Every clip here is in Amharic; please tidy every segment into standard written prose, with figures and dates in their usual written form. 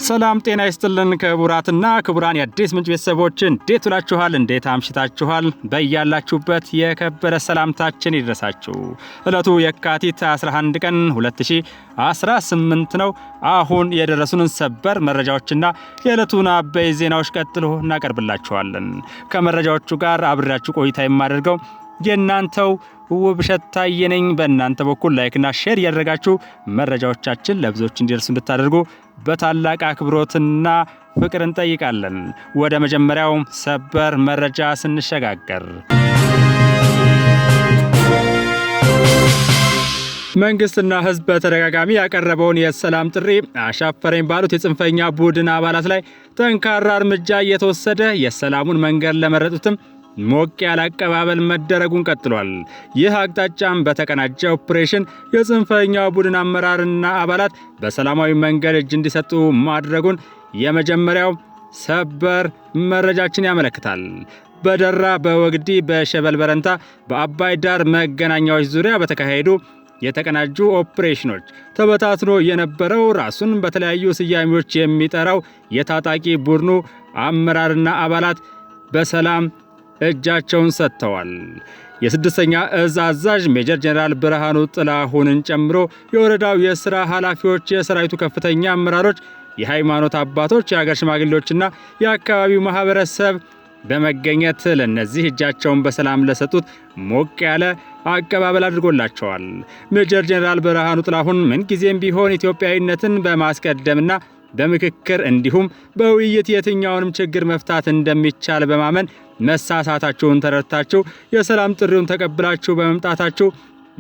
ሰላም ጤና ይስጥልን ክቡራትና ክቡራን የአዲስ ምንጭ ቤተሰቦች እንዴት ውላችኋል? እንዴት አምሽታችኋል? በእያላችሁበት የከበረ ሰላምታችን ይድረሳችሁ። ዕለቱ የካቲት 11 ቀን 2018 ነው። አሁን የደረሱንን ሰበር መረጃዎችና የዕለቱን አበይ ዜናዎች ቀጥሎ እናቀርብላችኋለን። ከመረጃዎቹ ጋር አብሬያችሁ ቆይታ የማደርገው የናንተው ውብሸት ታዬ ነኝ። በእናንተ በኩል ላይክና ሼር ያደረጋችሁ መረጃዎቻችን ለብዙዎች እንዲደርሱ እንድታደርጉ በታላቅ አክብሮትና ፍቅር እንጠይቃለን። ወደ መጀመሪያው ሰበር መረጃ ስንሸጋገር መንግስትና ህዝብ በተደጋጋሚ ያቀረበውን የሰላም ጥሪ አሻፈረኝ ባሉት የጽንፈኛ ቡድን አባላት ላይ ጠንካራ እርምጃ እየተወሰደ የሰላሙን መንገድ ለመረጡትም ሞቅ ያለ አቀባበል መደረጉን ቀጥሏል። ይህ አቅጣጫም በተቀናጀ ኦፕሬሽን የጽንፈኛው ቡድን አመራርና አባላት በሰላማዊ መንገድ እጅ እንዲሰጡ ማድረጉን የመጀመሪያው ሰበር መረጃችን ያመለክታል። በደራ፣ በወግዲ፣ በሸበል በረንታ፣ በአባይ ዳር መገናኛዎች ዙሪያ በተካሄዱ የተቀናጁ ኦፕሬሽኖች ተበታትኖ የነበረው ራሱን በተለያዩ ስያሜዎች የሚጠራው የታጣቂ ቡድኑ አመራርና አባላት በሰላም እጃቸውን ሰጥተዋል። የስድስተኛ እዝ አዛዥ ሜጀር ጀነራል ብርሃኑ ጥላሁንን ጨምሮ የወረዳው የሥራ ኃላፊዎች፣ የሰራዊቱ ከፍተኛ አመራሮች፣ የሃይማኖት አባቶች፣ የሀገር ሽማግሌዎችና የአካባቢው ማህበረሰብ በመገኘት ለነዚህ እጃቸውን በሰላም ለሰጡት ሞቅ ያለ አቀባበል አድርጎላቸዋል። ሜጀር ጀነራል ብርሃኑ ጥላሁን ምንጊዜም ቢሆን ኢትዮጵያዊነትን በማስቀደምና በምክክር እንዲሁም በውይይት የትኛውንም ችግር መፍታት እንደሚቻል በማመን መሳሳታችሁን ተረድታችሁ የሰላም ጥሪውን ተቀብላችሁ በመምጣታችሁ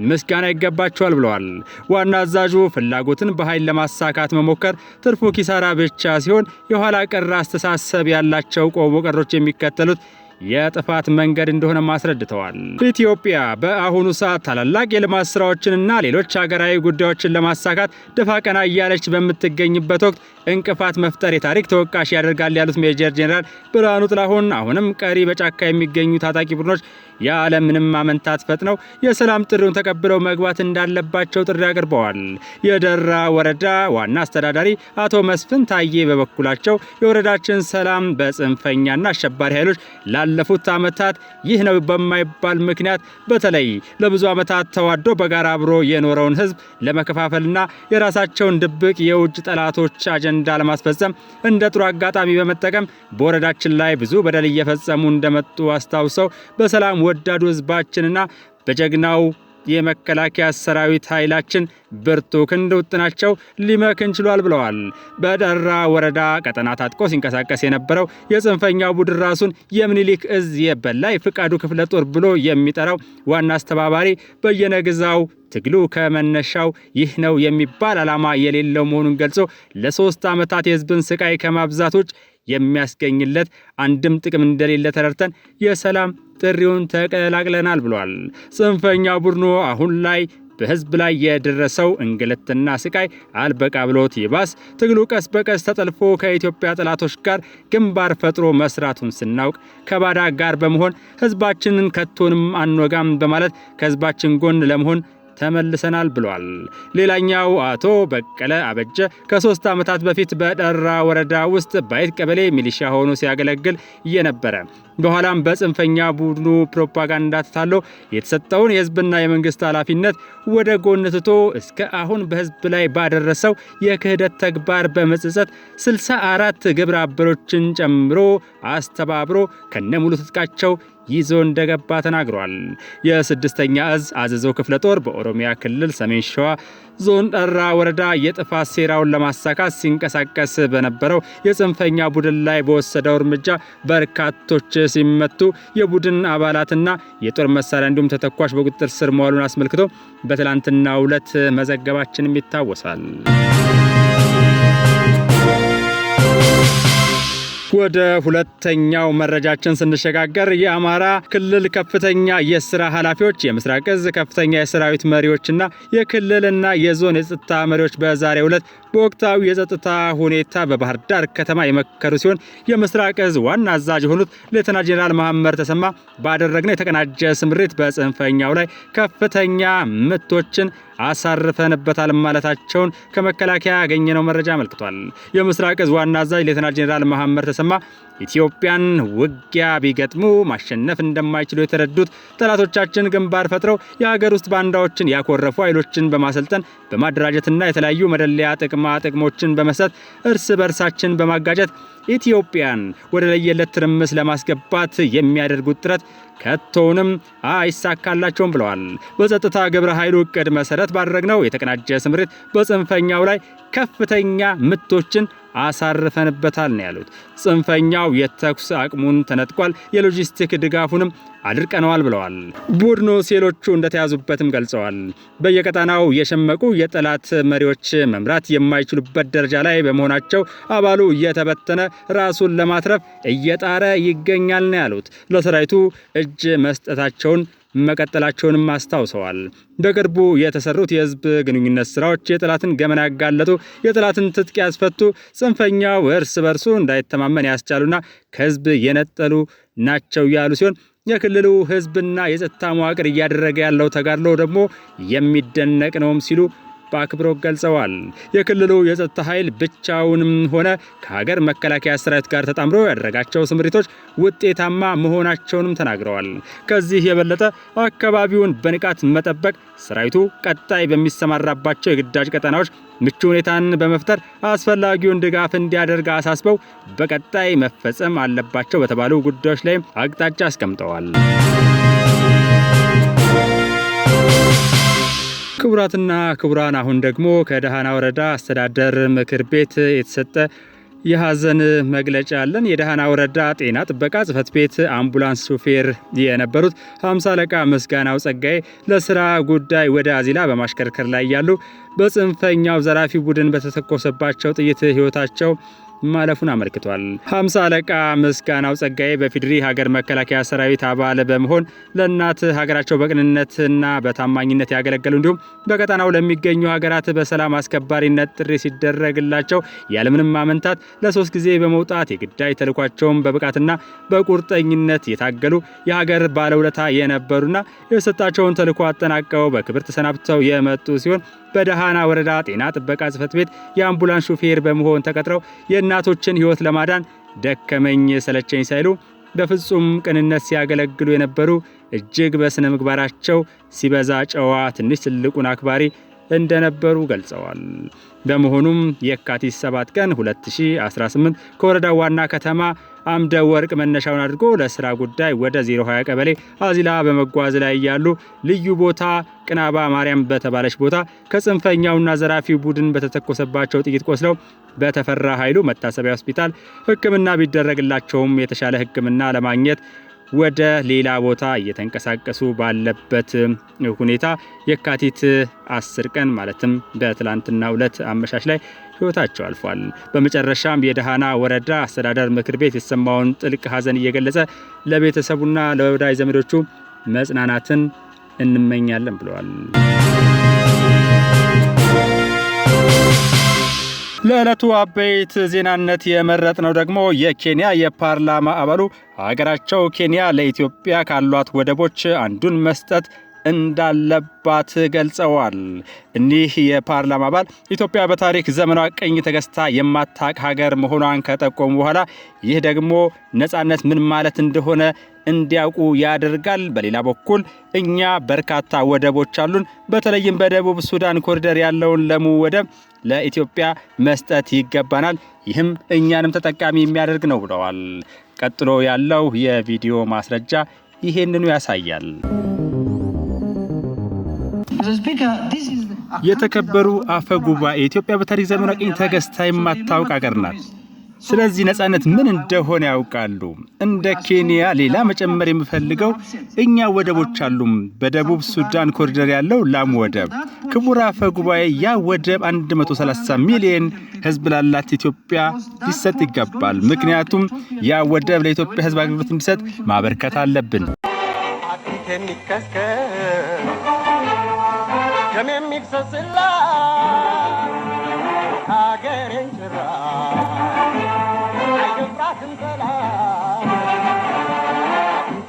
ምስጋና ይገባችኋል ብለዋል። ዋና አዛዡ ፍላጎትን በኃይል ለማሳካት መሞከር ትርፉ ኪሳራ ብቻ ሲሆን የኋላ ቀር አስተሳሰብ ያላቸው ቆሞ ቀሮች የሚከተሉት የጥፋት መንገድ እንደሆነ አስረድተዋል። ኢትዮጵያ በአሁኑ ሰዓት ታላላቅ የልማት ስራዎችንና ሌሎች ሀገራዊ ጉዳዮችን ለማሳካት ደፋ ቀና እያለች በምትገኝበት ወቅት እንቅፋት መፍጠር የታሪክ ተወቃሽ ያደርጋል ያሉት ሜጀር ጀነራል ብርሃኑ ጥላሁን አሁንም ቀሪ በጫካ የሚገኙ ታጣቂ ቡድኖች ያለምንም ማመንታት ፈጥነው የሰላም ጥሪውን ተቀብለው መግባት እንዳለባቸው ጥሪ አቅርበዋል። የደራ ወረዳ ዋና አስተዳዳሪ አቶ መስፍን ታዬ በበኩላቸው የወረዳችን ሰላም በጽንፈኛና አሸባሪ ኃይሎች ላለፉት ዓመታት ይህ ነው በማይባል ምክንያት በተለይ ለብዙ ዓመታት ተዋዶ በጋራ አብሮ የኖረውን ህዝብ ለመከፋፈልና የራሳቸውን ድብቅ የውጭ ጠላቶች አጀንዳ ለማስፈጸም እንደ ጥሩ አጋጣሚ በመጠቀም በወረዳችን ላይ ብዙ በደል እየፈጸሙ እንደመጡ አስታውሰው በሰላም ወዳዱ ህዝባችንና በጀግናው የመከላከያ ሰራዊት ኃይላችን ብርቱ ክንድ ውጥናቸው ሊመክን ችሏል ብለዋል። በደራ ወረዳ ቀጠና ታጥቆ ሲንቀሳቀስ የነበረው የጽንፈኛው ቡድን ራሱን የምኒልክ እዝ የበላይ ፍቃዱ ክፍለ ጦር ብሎ የሚጠራው ዋና አስተባባሪ በየነግዛው ትግሉ ከመነሻው ይህ ነው የሚባል ዓላማ የሌለው መሆኑን ገልጾ ለ3 ዓመታት የህዝብን ስቃይ ከማብዛቶች የሚያስገኝለት አንድም ጥቅም እንደሌለ ተረድተን የሰላም ጥሪውን ተቀላቅለናል ብሏል። ጽንፈኛ ቡድኑ አሁን ላይ በህዝብ ላይ የደረሰው እንግልትና ስቃይ አልበቃ ብሎት ይባስ ትግሉ ቀስ በቀስ ተጠልፎ ከኢትዮጵያ ጠላቶች ጋር ግንባር ፈጥሮ መስራቱን ስናውቅ ከባዳ ጋር በመሆን ህዝባችንን ከቶንም አንወጋም በማለት ከህዝባችን ጎን ለመሆን ተመልሰናል ብሏል። ሌላኛው አቶ በቀለ አበጀ ከ3 ዓመታት በፊት በደራ ወረዳ ውስጥ ባይት ቀበሌ ሚሊሻ ሆኖ ሲያገለግል የነበረ በኋላም በጽንፈኛ ቡድኑ ፕሮፓጋንዳ ተታሎ የተሰጠውን የህዝብና የመንግስት ኃላፊነት ወደ ጎን ትቶ እስከ አሁን በህዝብ ላይ ባደረሰው የክህደት ተግባር በመጸጸት 64 ግብረ አበሮችን ጨምሮ አስተባብሮ ከነሙሉ ትጥቃቸው ይዞ እንደገባ ተናግሯል። የስድስተኛ እዝ አዘዞ ክፍለ ጦር በኦሮሚያ ክልል ሰሜን ሸዋ ዞን ደራ ወረዳ የጥፋት ሴራውን ለማሳካት ሲንቀሳቀስ በነበረው የጽንፈኛ ቡድን ላይ በወሰደው እርምጃ በርካቶች ሲመቱ የቡድን አባላትና የጦር መሳሪያ እንዲሁም ተተኳሽ በቁጥጥር ስር መዋሉን አስመልክቶ በትላንትናው ዕለት መዘገባችንም ይታወሳል። ወደ ሁለተኛው መረጃችን ስንሸጋገር የአማራ ክልል ከፍተኛ የሥራ ኃላፊዎች፣ የምስራቅ እዝ ከፍተኛ የሰራዊት መሪዎችና የክልልና የዞን የጸጥታ መሪዎች በዛሬው ዕለት በወቅታዊ የጸጥታ ሁኔታ በባህር ዳር ከተማ የመከሩ ሲሆን የምስራቅ እዝ ዋና አዛዥ የሆኑት ሌተና ጄኔራል መሐመድ ተሰማ ባደረግነው የተቀናጀ ስምሪት በጽንፈኛው ላይ ከፍተኛ ምቶችን አሳርፈንበታል ማለታቸውን ከመከላከያ ያገኘነው መረጃ አመልክቷል። የምስራቅ እዝ ዋና አዛዥ ሌተና ጄኔራል መሐመድ ተሰማ ኢትዮጵያን ውጊያ ቢገጥሙ ማሸነፍ እንደማይችሉ የተረዱት ጠላቶቻችን ግንባር ፈጥረው የሀገር ውስጥ ባንዳዎችን ያኮረፉ ኃይሎችን በማሰልጠን በማደራጀትና የተለያዩ መደለያ ጥቅሞችን በመስጠት እርስ በርሳችን በማጋጨት ኢትዮጵያን ወደ ለየለት ትርምስ ለማስገባት የሚያደርጉት ጥረት ከቶውንም አይሳካላቸውም ብለዋል። በጸጥታ ግብረ ኃይሉ እቅድ መሰረት ባደረግነው የተቀናጀ ስምሪት በጽንፈኛው ላይ ከፍተኛ ምቶችን አሳርፈንበታል ነው ያሉት። ጽንፈኛው የተኩስ አቅሙን ተነጥቋል፣ የሎጂስቲክ ድጋፉንም አድርቀነዋል ብለዋል። ቡድኑ ሴሎቹ እንደተያዙበትም ገልጸዋል። በየቀጣናው የሸመቁ የጠላት መሪዎች መምራት የማይችሉበት ደረጃ ላይ በመሆናቸው አባሉ እየተበተነ ራሱን ለማትረፍ እየጣረ ይገኛል ነው ያሉት። ለሰራዊቱ እጅ መስጠታቸውን መቀጠላቸውንም አስታውሰዋል። በቅርቡ የተሰሩት የህዝብ ግንኙነት ስራዎች የጠላትን ገመና ያጋለጡ፣ የጠላትን ትጥቅ ያስፈቱ፣ ጽንፈኛው እርስ በርሱ እንዳይተማመን ያስቻሉና ከህዝብ የነጠሉ ናቸው ያሉ ሲሆን የክልሉ ህዝብና የጸጥታ መዋቅር እያደረገ ያለው ተጋድሎ ደግሞ የሚደነቅ ነውም ሲሉ በአክብሮት ገልጸዋል። የክልሉ የጸጥታ ኃይል ብቻውንም ሆነ ከሀገር መከላከያ ሰራዊት ጋር ተጣምሮ ያደረጋቸው ስምሪቶች ውጤታማ መሆናቸውንም ተናግረዋል። ከዚህ የበለጠ አካባቢውን በንቃት መጠበቅ ሰራዊቱ ቀጣይ በሚሰማራባቸው የግዳጅ ቀጠናዎች ምቹ ሁኔታን በመፍጠር አስፈላጊውን ድጋፍ እንዲያደርግ አሳስበው በቀጣይ መፈጸም አለባቸው በተባሉ ጉዳዮች ላይ አቅጣጫ አስቀምጠዋል። ክቡራትና ክቡራን አሁን ደግሞ ከደሃና ወረዳ አስተዳደር ምክር ቤት የተሰጠ የሐዘን መግለጫ አለን። የደሃና ወረዳ ጤና ጥበቃ ጽሕፈት ቤት አምቡላንስ ሹፌር የነበሩት 50 አለቃ ምስጋናው ጸጋዬ ለስራ ጉዳይ ወደ አዚላ በማሽከርከር ላይ ያሉ በጽንፈኛው ዘራፊ ቡድን በተተኮሰባቸው ጥይት ህይወታቸው ማለፉን አመልክቷል። 50 አለቃ ምስጋናው ጸጋዬ በፊድሪ ሀገር መከላከያ ሰራዊት አባል በመሆን ለእናት ሀገራቸው በቅንነትና በታማኝነት ያገለገሉ እንዲሁም በቀጠናው ለሚገኙ ሀገራት በሰላም አስከባሪነት ጥሪ ሲደረግላቸው ያለምንም ማመንታት ለ3 ጊዜ በመውጣት የግዳጅ ተልኳቸውን በብቃትና በቁርጠኝነት የታገሉ የሀገር ባለውለታ የነበሩና የሰጣቸውን ተልኮ አጠናቀው በክብር ተሰናብተው የመጡ ሲሆን በደሃና ወረዳ ጤና ጥበቃ ጽሕፈት ቤት የአምቡላንስ ሹፌር በመሆን ተቀጥረው የእናቶችን ህይወት ለማዳን ደከመኝ ሰለቸኝ ሳይሉ በፍጹም ቅንነት ሲያገለግሉ የነበሩ እጅግ በስነ ምግባራቸው ሲበዛ ጨዋ፣ ትንሽ ትልቁን አክባሪ እንደነበሩ ገልጸዋል። በመሆኑም የካቲት 7 ቀን 2018 ከወረዳው ዋና ከተማ አምደ ወርቅ መነሻውን አድርጎ ለስራ ጉዳይ ወደ 020 ቀበሌ አዚላ በመጓዝ ላይ ያሉ ልዩ ቦታ ቅናባ ማርያም በተባለች ቦታ ከጽንፈኛውና ዘራፊው ቡድን በተተኮሰባቸው ጥይት ቆስለው በተፈራ ኃይሉ መታሰቢያ ሆስፒታል ሕክምና ቢደረግላቸውም የተሻለ ሕክምና ለማግኘት ወደ ሌላ ቦታ እየተንቀሳቀሱ ባለበት ሁኔታ የካቲት 10 ቀን ማለትም በትላንትናው ዕለት አመሻሽ ላይ ህይወታቸው አልፏል። በመጨረሻም የደሃና ወረዳ አስተዳደር ምክር ቤት የተሰማውን ጥልቅ ሐዘን እየገለጸ ለቤተሰቡና ለወዳጅ ዘመዶቹ መጽናናትን እንመኛለን ብለዋል። ለዕለቱ አበይት ዜናነት የመረጥነው ደግሞ የኬንያ የፓርላማ አባሉ ሀገራቸው ኬንያ ለኢትዮጵያ ካሏት ወደቦች አንዱን መስጠት እንዳለባት ገልጸዋል። እኒህ የፓርላማ አባል ኢትዮጵያ በታሪክ ዘመኗ ቅኝ ተገዝታ የማታውቅ ሀገር መሆኗን ከጠቆሙ በኋላ ይህ ደግሞ ነጻነት ምን ማለት እንደሆነ እንዲያውቁ ያደርጋል። በሌላ በኩል እኛ በርካታ ወደቦች አሉን፣ በተለይም በደቡብ ሱዳን ኮሪደር ያለውን ለሙ ወደብ ለኢትዮጵያ መስጠት ይገባናል፣ ይህም እኛንም ተጠቃሚ የሚያደርግ ነው ብለዋል። ቀጥሎ ያለው የቪዲዮ ማስረጃ ይሄንኑ ያሳያል። የተከበሩ አፈ ጉባኤ፣ ኢትዮጵያ በታሪክ ዘመኗ ቅኝ ተገዝታ የማታውቅ ሀገር ናት። ስለዚህ ነጻነት ምን እንደሆነ ያውቃሉ። እንደ ኬንያ ሌላ መጨመር የምፈልገው እኛ ወደቦች አሉም፣ በደቡብ ሱዳን ኮሪደር ያለው ላሙ ወደብ። ክቡር አፈ ጉባኤ፣ ያ ወደብ 130 ሚሊዮን ሕዝብ ላላት ኢትዮጵያ ሊሰጥ ይገባል። ምክንያቱም ያ ወደብ ለኢትዮጵያ ሕዝብ አገልግሎት እንዲሰጥ ማበርከት አለብን። ሀገሬን ጭራ አይደፍራትም ጠላት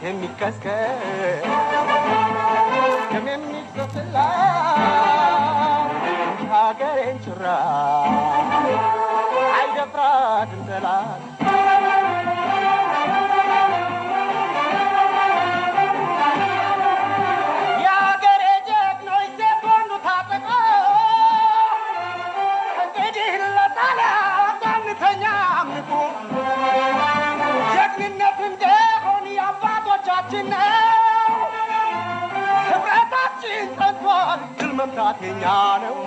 የሚከስከስ የሚዘፍላት ሀገሬን ጭራ አይደፍራትም ጠላት ጀግንነት እንደሆን የአባቶቻችን ነው ህብረታችን ጸንቷል ድል መምታት የኛ ነው